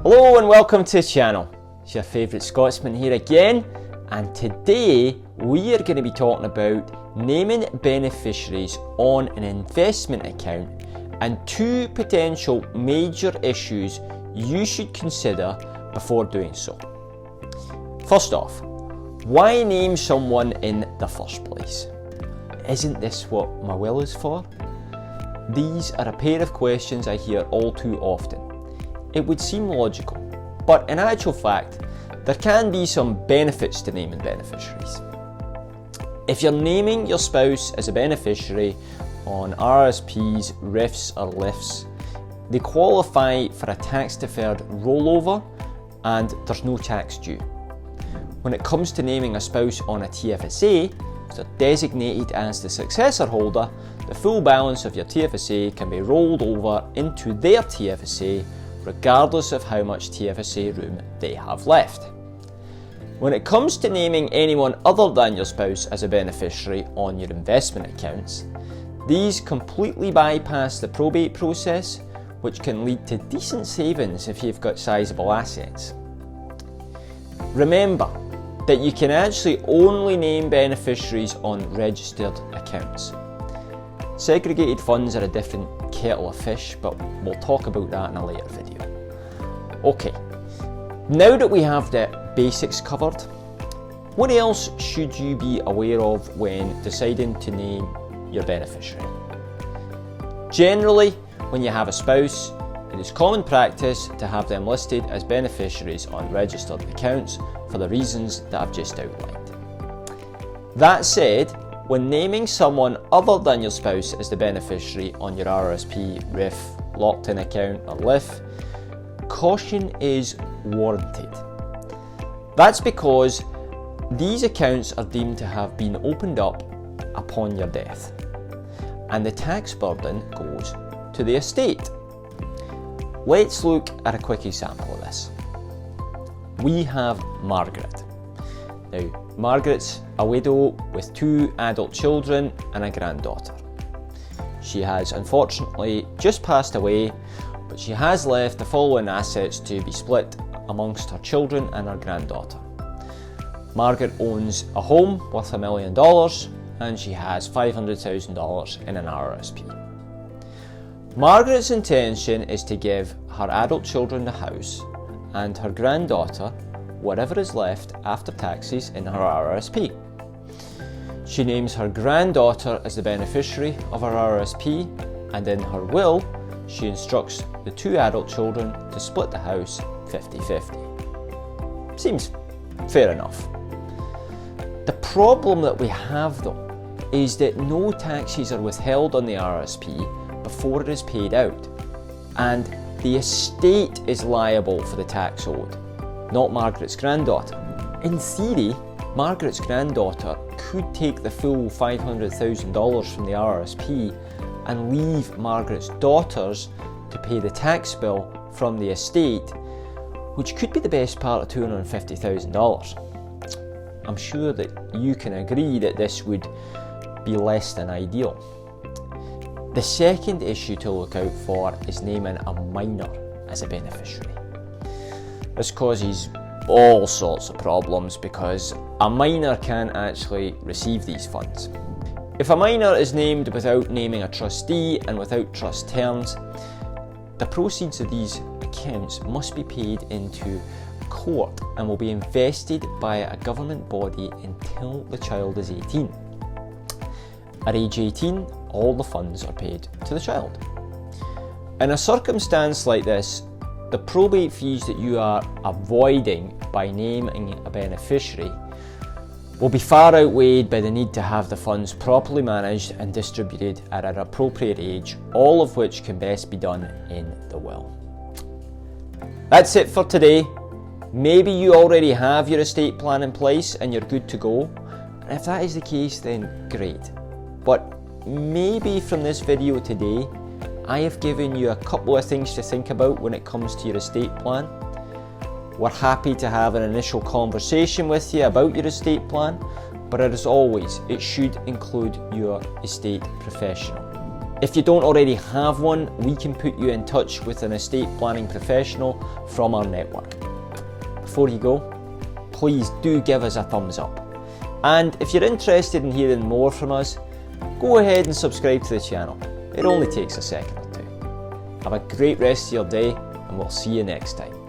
Hello and welcome to the channel. It's your favourite Scotsman here again, and today we are going to be talking about naming beneficiaries on an investment account and two potential major issues you should consider before doing so. First off, why name someone in the first place? Isn't this what my will is for? These are a pair of questions I hear all too often. It would seem logical, but in actual fact, there can be some benefits to naming beneficiaries. If you're naming your spouse as a beneficiary on RRSPs, RIFs or LIFs, they qualify for a tax-deferred rollover and there's no tax due. When it comes to naming a spouse on a TFSA, if they're designated as the successor holder, the full balance of your TFSA can be rolled over into their TFSA regardless of how much TFSA room they have left. When it comes to naming anyone other than your spouse as a beneficiary on your investment accounts, these completely bypass the probate process, which can lead to decent savings if you've got sizable assets. Remember that you can actually only name beneficiaries on registered accounts. Segregated funds are a different kettle of fish, but we'll talk about that in a later video. Okay, now that we have the basics covered, what else should you be aware of when deciding to name your beneficiary? Generally, when you have a spouse, it is common practice to have them listed as beneficiaries on registered accounts for the reasons that I've just outlined. That said, when naming someone other than your spouse as the beneficiary on your RRSP, RIF, locked-in account or LIF, caution is warranted. That's because these accounts are deemed to have been opened up upon your death, and the tax burden goes to the estate. Let's look at a quick example of this. We have Margaret. Now, Margaret's a widow with two adult children and a granddaughter. She has unfortunately just passed away, but she has left the following assets to be split amongst her children and her granddaughter. Margaret owns a home worth $1 million and she has $500,000 in an RRSP. Margaret's intention is to give her adult children the house and her granddaughter whatever is left after taxes in her RRSP. She names her granddaughter as the beneficiary of her RRSP, and in her will, she instructs the two adult children to split the house 50-50. Seems fair enough. The problem that we have though is that no taxes are withheld on the RRSP before it is paid out, and the estate is liable for the tax owed, not Margaret's granddaughter. In theory, Margaret's granddaughter could take the full $500,000 from the RRSP and leave Margaret's daughters to pay the tax bill from the estate, which could be the best part of $250,000. I'm sure that you can agree that this would be less than ideal. The second issue to look out for is naming a minor as a beneficiary. This causes all sorts of problems because a minor can actually receive these funds. If a minor is named without naming a trustee and without trust terms, the proceeds of these accounts must be paid into court and will be invested by a government body until the child is 18. At age 18, all the funds are paid to the child. In a circumstance like this, the probate fees that you are avoiding by naming a beneficiary will be far outweighed by the need to have the funds properly managed and distributed at an appropriate age, all of which can best be done in the will. That's it for today. Maybe you already have your estate plan in place and you're good to go, and if that is the case, then great. But maybe from this video today, I have given you a couple of things to think about when it comes to your estate plan. We're happy to have an initial conversation with you about your estate plan, but as always, it should include your estate professional. If you don't already have one, we can put you in touch with an estate planning professional from our network. Before you go, please do give us a thumbs up. And if you're interested in hearing more from us, go ahead and subscribe to the channel. It only takes a second or two. Have a great rest of your day, and we'll see you next time.